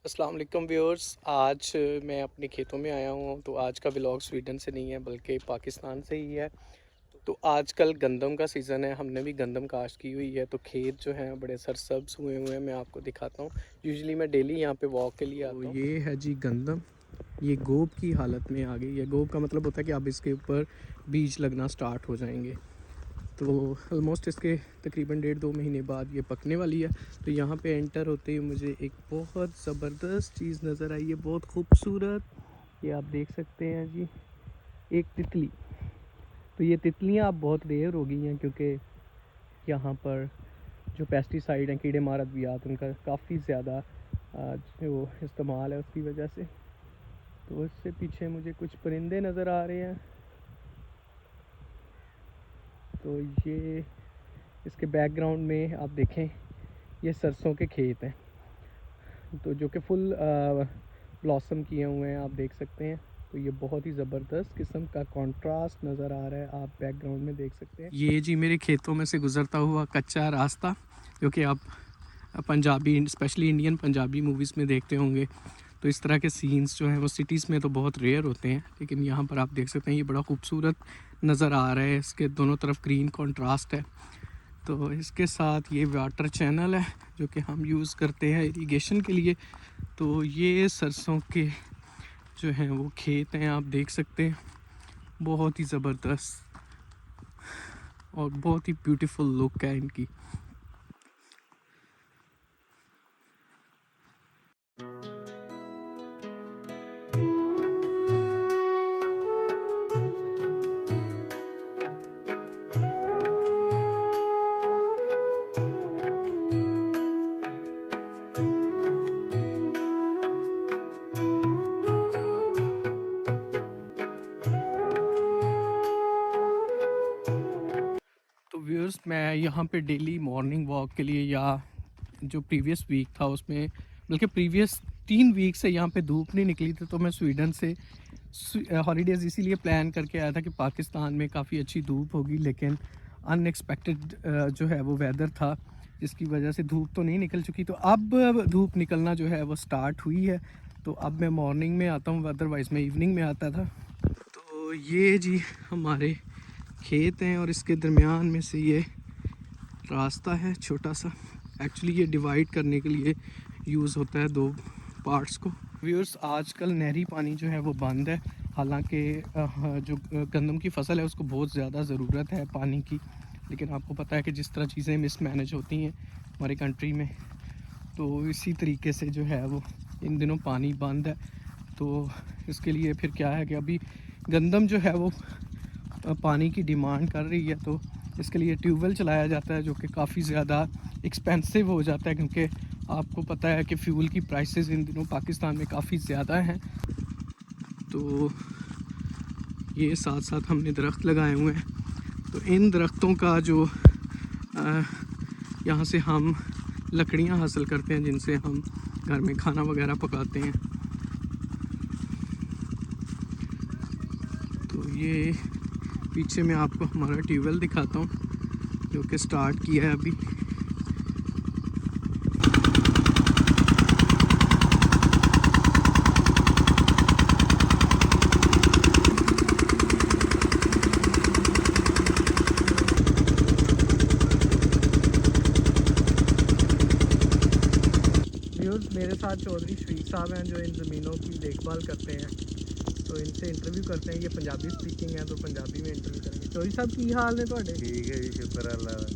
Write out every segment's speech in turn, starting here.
अस्सलाम वालेकुम व्यूअर्स। आज मैं अपने खेतों में आया हूँ। तो आज का व्लॉग स्वीडन से नहीं है बल्कि पाकिस्तान से ही है। तो आजकल गंदम का सीज़न है, हमने भी गंदम काश्त की हुई है। तो खेत जो हैं बड़े सरसब्ज हुए हुए हैं, मैं आपको दिखाता हूँ। यूजुअली मैं डेली यहाँ पे वॉक के लिए आता हूँ। ये है जी गंदम, ये गोब की हालत में आ गई है। गोब का मतलब होता है कि अब इसके ऊपर बीज लगना स्टार्ट हो जाएंगे। तो ऑलमोस्ट इसके तकरीबन 1.5-2 महीने बाद ये पकने वाली है। तो यहाँ पे एंटर होते ही मुझे एक बहुत ज़बरदस्त चीज़ नज़र आई है, बहुत खूबसूरत। ये आप देख सकते हैं जी, एक तितली। तो ये तितलियाँ अब बहुत रेयर हो गई हैं क्योंकि यहाँ पर जो पेस्टिसाइड हैं, कीड़े मार अद्वियात, उनका काफ़ी ज़्यादा जो इस्तेमाल है उसकी वजह से। तो इससे पीछे मुझे कुछ परिंदे नज़र आ रहे हैं। तो ये इसके बैकग्राउंड में आप देखें, ये सरसों के खेत हैं तो जो कि फुल ब्लॉसम किए हुए हैं, आप देख सकते हैं। तो ये बहुत ही ज़बरदस्त किस्म का कंट्रास्ट नज़र आ रहा है, आप बैकग्राउंड में देख सकते हैं। ये जी मेरे खेतों में से गुज़रता हुआ कच्चा रास्ता, जो कि आप Punjabi specially Indian Punjabi movies में देखते होंगे। तो इस तरह के सीन्स जो हैं वो सिटीज़ में तो बहुत रेयर होते हैं, लेकिन यहाँ पर आप देख सकते हैं ये बड़ा खूबसूरत नज़र आ रहा है। इसके दोनों तरफ ग्रीन कंट्रास्ट है। तो इसके साथ ये वाटर चैनल है जो कि हम यूज़ करते हैं इरिगेशन के लिए। तो ये सरसों के जो हैं वो खेत हैं, आप देख सकते हैं। बहुत ही ज़बरदस्त और बहुत ही ब्यूटीफुल लुक है इनकी। तो व्यूअर्स, मैं यहाँ पे डेली मॉर्निंग वॉक के लिए, या जो प्रीवियस वीक था उसमें, बल्कि प्रीवियस 3 वीक से यहाँ पे धूप नहीं निकली थी। तो मैं स्वीडन से हॉलीडेज़ इसीलिए प्लान करके आया था कि पाकिस्तान में काफ़ी अच्छी धूप होगी, लेकिन अनएक्सपेक्टेड जो है वो वेदर था, जिसकी वजह से धूप तो नहीं निकल चुकी। तो अब धूप निकलना जो है वो स्टार्ट हुई है। तो अब मैं मॉर्निंग में आता हूँ, अदरवाइज़ मैं इवनिंग में आता था। तो ये जी हमारे खेत हैं और इसके दरमियान में से ये रास्ता है छोटा सा। एक्चुअली ये डिवाइड करने के लिए यूज़ होता है दो पार्ट्स को। व्यूअर्स, आजकल नहरी पानी जो है वो बंद है। हालांकि जो गंदम की फ़सल है उसको बहुत ज़्यादा ज़रूरत है पानी की, लेकिन आपको पता है कि जिस तरह चीज़ें मिसमैनेज होती हैं हमारी कंट्री में, तो इसी तरीके से जो है वो इन दिनों पानी बंद है। तो इसके लिए फिर क्या है कि अभी गंदम जो है वो पानी की डिमांड कर रही है। तो इसके लिए ट्यूबवेल चलाया जाता है, जो कि काफ़ी ज़्यादा एक्सपेंसिव हो जाता है, क्योंकि आपको पता है कि फ्यूल की प्राइसेस इन दिनों पाकिस्तान में काफ़ी ज़्यादा हैं। तो ये साथ साथ हमने दरख्त लगाए हुए हैं। तो इन दरख्तों का जो यहाँ से हम लकड़ियाँ हासिल करते हैं, जिनसे हम घर में खाना वगैरह पकाते हैं। तो ये पीछे मैं आपको हमारा ट्यूबवेल दिखाता हूँ, जो कि स्टार्ट किया है अभी। मेरे साथ चौधरी शरीफ साहब हैं, जो इन ज़मीनों की देखभाल करते हैं। तो इनसे इंटरव्यू करते हैं। ये पंजाबी स्पीकिंग है, तो पंजाबी में इंटरव्यू करेंगे। चौधरी साहब, की हाल ने तुहाडे? ठीक है जी, शुक्र अल्लाह दा।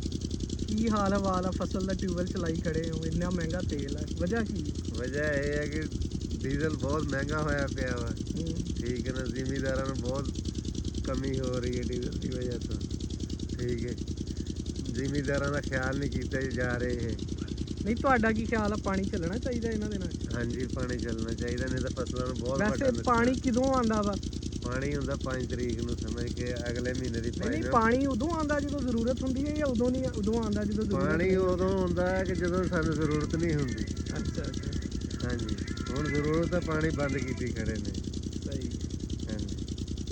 की हाल है वाला फसल का ट्यूबवेल चलाई खड़े हो, इन्ना महंगा तेल है, वजह की? वजह यह है कि डीजल बहुत महंगा होया पिया वा। ठीक है ना, जिमीदारों में बहुत कमी हो रही है डीजल की वजह तो। ठीक है, जिमीदारों का ख्याल नहीं किया जा रहे हैं। नहीं, ਤੁਹਾਡਾ ਕੀ ਖਿਆਲ ਹੈ, ਪਾਣੀ ਚੱਲਣਾ ਚਾਹੀਦਾ ਇਹਨਾਂ ਦੇ ਨਾਲ? हाँ जी, पानी चलना चाहिए, नहीं तो फसलों में बहुत ਵੈਸੇ ਪਾਣੀ ਕਿਦੋਂ ਆਂਦਾ ਵਾ? पानी ਹੁੰਦਾ 5 ਤਰੀਕ ਨੂੰ ਸਮਝ ਕੇ ਅਗਲੇ ਮਹੀਨੇ ਦੀ ਨਹੀਂ, ਪਾਣੀ ਉਦੋਂ ਆਂਦਾ ਜਦੋਂ ਜ਼ਰੂਰਤ ਹੁੰਦੀ ਹੈ, ਜਾਂ ਉਦੋਂ ਨਹੀਂ, ਉਦੋਂ ਆਂਦਾ ਜਦੋਂ ਜ਼ਰੂਰਤ? ਪਾਣੀ ਉਦੋਂ ਹੁੰਦਾ ਹੈ ਕਿ ਜਦੋਂ ਸਾਨੂੰ ਜ਼ਰੂਰਤ ਨਹੀਂ ਹੁੰਦੀ। ਅੱਛਾ ਅੱਛਾ, ਹਾਂਜੀ, ਹੁਣ ਜ਼ਰੂਰਤ ਹੈ, ਪਾਣੀ ਬੰਦ ਕੀਤੀ ਖੜੇ ਨੇ। ਸਹੀ। ਹਾਂਜੀ,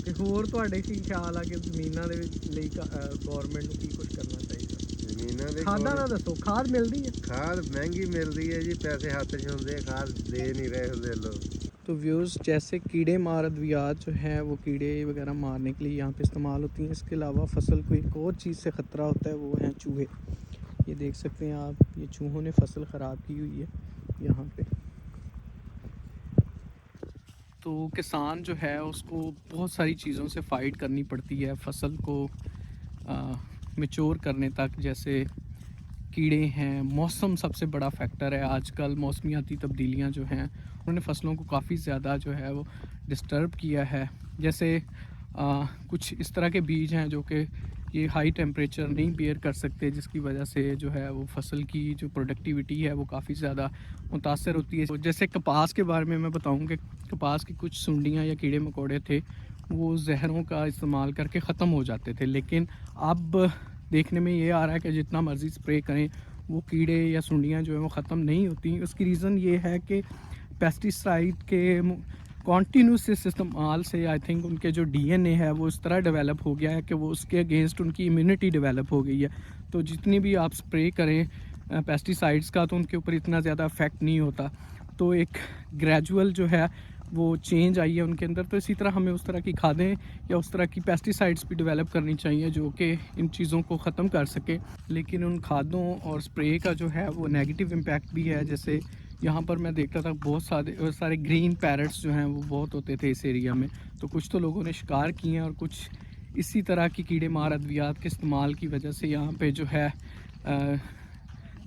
ਤੇ ਹੋਰ ਤੁਹਾਡੇ ਕੀ ਖਿਆਲ ਆ ਕਿ ਜ਼ਮੀਨਾਂ ਦੇ ਲਈ ਗਵਰਨਮੈਂਟ ਨੂੰ ਕੀ ਕੁਝ ਕਰਨਾ ਚਾਹੀਦਾ? ਜ਼ਮੀਨਾਂ ਇਹਨਾਂ ਦੇ ਖਾਦਾਂ ਦਾ ਦੱਸੋ, ਖਾਦ ਮਿਲਦੀ ਹੈ? ਖਾਦ ਮਹਿੰਗੀ ਮਿਲਦੀ ਹੈ ਜੀ, ਪੈਸੇ ਹੱਥ 'ਚ ਹੁੰਦੇ, ਖਾਦ दे नहीं रहे ਹੁੰਦੇ लोग। तो व्यूज़ जैसे कीड़े मार अद्वियात जो है वो कीड़े वगैरह मारने के लिए यहाँ पे इस्तेमाल होती हैं। इसके अलावा फसल को एक और चीज़ से ख़तरा होता है, वो हैं चूहे। ये देख सकते हैं आप, ये चूहों ने फसल ख़राब की हुई है यहाँ पे। तो किसान जो है उसको बहुत सारी चीज़ों से फ़ाइट करनी पड़ती है फसल को मैच्योर करने तक। जैसे कीड़े हैं, मौसम सबसे बड़ा फैक्टर है आजकल। मौसमियाती तब्दीलियाँ जो हैं उन्होंने फ़सलों को काफ़ी ज़्यादा जो है वो डिस्टर्ब किया है। जैसे कुछ इस तरह के बीज हैं जो कि ये हाई टेम्परेचर नहीं बेयर कर सकते, जिसकी वजह से जो है वो फसल की जो प्रोडक्टिविटी है वो काफ़ी ज़्यादा मुतासर होती है। जैसे कपास के बारे में मैं बताऊं कि कपास की कुछ सुंडियां या कीड़े मकोड़े थे, वो जहरों का इस्तेमाल करके ख़त्म हो जाते थे, लेकिन अब देखने में ये आ रहा है कि जितना मर्ज़ी स्प्रे करें वो कीड़े या सुंडियां जो है वो ख़त्म नहीं होती। उसकी रीज़न ये है कि पेस्टिसाइड के कॉन्टीन्यूस इस्तेमाल से आई थिंक उनके जो डीएनए है वो इस तरह डेवलप हो गया है कि वो उसके अगेंस्ट उनकी इम्यूनिटी डेवलप हो गई है। तो जितनी भी आप स्प्रे करें पेस्टिसाइड्स का तो उनके ऊपर इतना ज़्यादा इफेक्ट नहीं होता। तो एक ग्रेजुअल जो है वो चेंज आई है उनके अंदर। तो इसी तरह हमें उस तरह की खादें या उस तरह की पेस्टिसाइड्स भी डेवलप करनी चाहिए जो कि इन चीज़ों को ख़त्म कर सके। लेकिन उन खादों और स्प्रे का जो है वो नेगेटिव इम्पैक्ट भी है। जैसे यहाँ पर मैं देखता था बहुत सारे ग्रीन पैरट्स जो हैं वो बहुत होते थे इस एरिया में। तो कुछ तो लोगों ने शिकार किए हैं और कुछ इसी तरह की कीड़े मार अद्वियात के इस्तेमाल की वजह से यहाँ पे जो है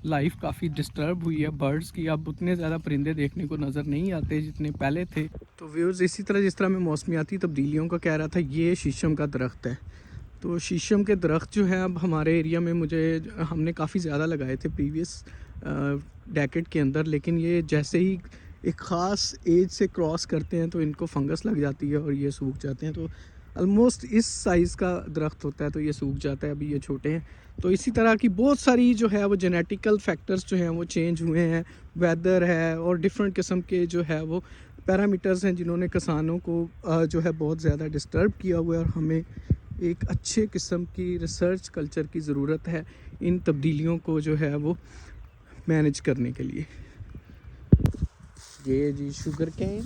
लाइफ काफ़ी डिस्टर्ब हुई है बर्ड्स की। अब उतने ज़्यादा परिंदे देखने को नज़र नहीं आते जितने पहले थे। तो व्यूज़ इसी तरह जिस तरह मैं मौसमियाती तब्दीलियों का कह रहा था, ये शीशम का दरख्त है। तो शीशम के दरख्त जो है अब हमारे एरिया में हमने काफ़ी ज़्यादा लगाए थे प्रीवियस डेकेड के अंदर, लेकिन ये जैसे ही एक ख़ास एज से क्रॉस करते हैं तो इनको फंगस लग जाती है और ये सूख जाते हैं। तो ऑलमोस्ट इस साइज़ का दरख्त होता है तो ये सूख जाता है, अभी ये छोटे हैं। तो इसी तरह की बहुत सारी जो है वो जेनेटिकल फैक्टर्स जो हैं वो चेंज हुए हैं, वेदर है और डिफरेंट किस्म के जो है वो पैरामीटर्स हैं जिन्होंने किसानों को जो है बहुत ज़्यादा डिस्टर्ब किया हुआ है। और हमें एक अच्छे किस्म की रिसर्च कल्चर की ज़रूरत है इन तब्दीलियों को जो है वो मैनेज करने के लिए। ये जी शुगर कैन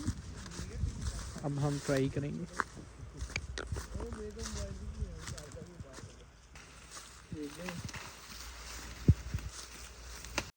अब हम ट्राई करेंगे।